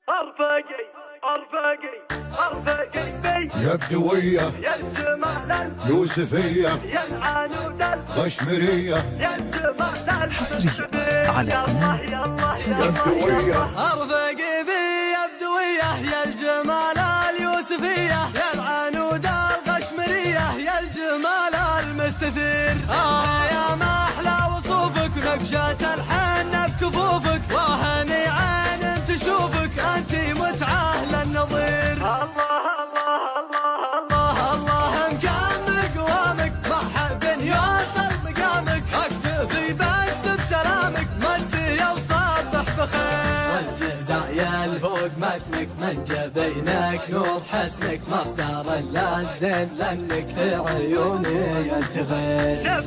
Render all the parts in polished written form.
ارفقي بي يا بدوية يا الجمال يوسفية يا العنود القشمرية يا الجمال حصريا على قناة يا بدوية ارفقي بي يا بدوية يا الجمال اليوسفية يا العنود القشمرية يا الجمال المستثير يا ما احلى وصوفك نقشة الحنة بكفوفك وهني عين تشوفك انت متعة للنظير الله الله الله الله الله مكان قوامك ما حد يوصل مقامك اكتفي بس بسلامك مسي وصبح بخير والجدع يلفوق متنك من جبينك نور حسنك مصدر اللازم لانك في عيوني انت غير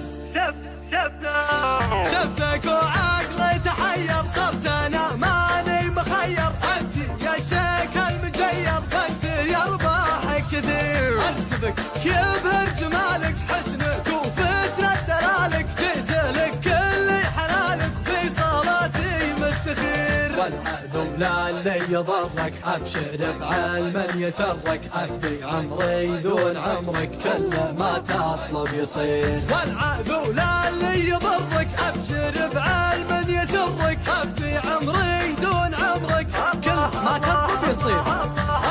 شفتك وعقلي تحير صرت انا ماني مخير انت يا شيخ المجير انت يا رباحك كثير انت بك يبهر جمالك حسنك وفترة دلالك جئت لك كل حلالك في صلاتي مستخير والعذب لا اللي يضرك ابشر بعلم يسرك افدي عمري دون عمرك كل ما تطلب يصير والعذب لا اللي يضرك ابشر بعلم يسرك افدي عمري دون عمرك كل ما تطلب يصير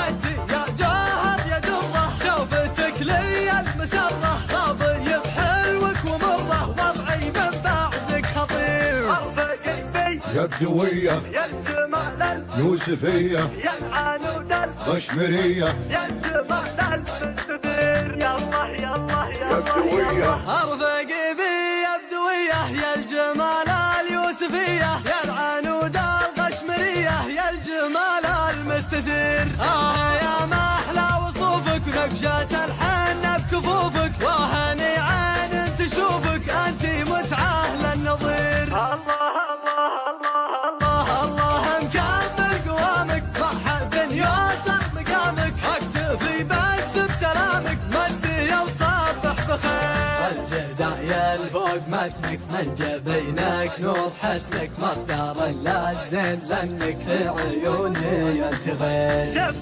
انت يا جوهر يا دره شوفتك لي المسره راضي بحلوك ومره وضعي من بعدك خطير ارفقي بي يا بدوية يا الجمال يوسفية يا العنود القشمرية يا الجمال المستثير يا الله يا الله يا يا بدوية ارفقي بي يا بدوية يا الجمال اليوسفية يا العنود القشمرية يا الجمال المستثير يا ما احلى وصوفك نقشة الحنة بكفوفك وهني عين تشوفك انت متعة للنظير الله الله الله الله الله مكمل قوامك ما حد يوصل مقامك اكتفي بس بسلامك مسي وصبح بخير والجدع يلفوق متنك من جبينك نور حسنك مصدر اللازم لانك في عيوني انت غير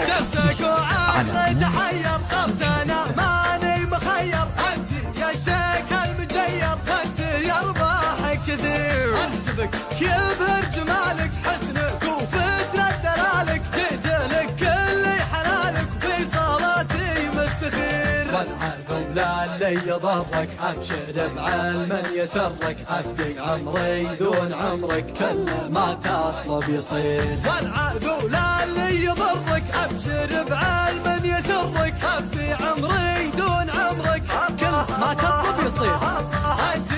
شفتك وعقلي تحير صرت انا ماني مخير انت يا شيخ المجير انت يا رباحك كثير انت بك يبهر جمالك حسنك وفترة دلالك جئت لك كل حلالك في صلاتي مستخير والعذب لا اللي يضرك ابشر بعلم يسرك افدي عمري دون عمرك كل ما تطلب يصير والعذب لا اللي يضرك ابشر بعلم يسرك افدي عمري دون عمرك كل ما تطلب يصير انت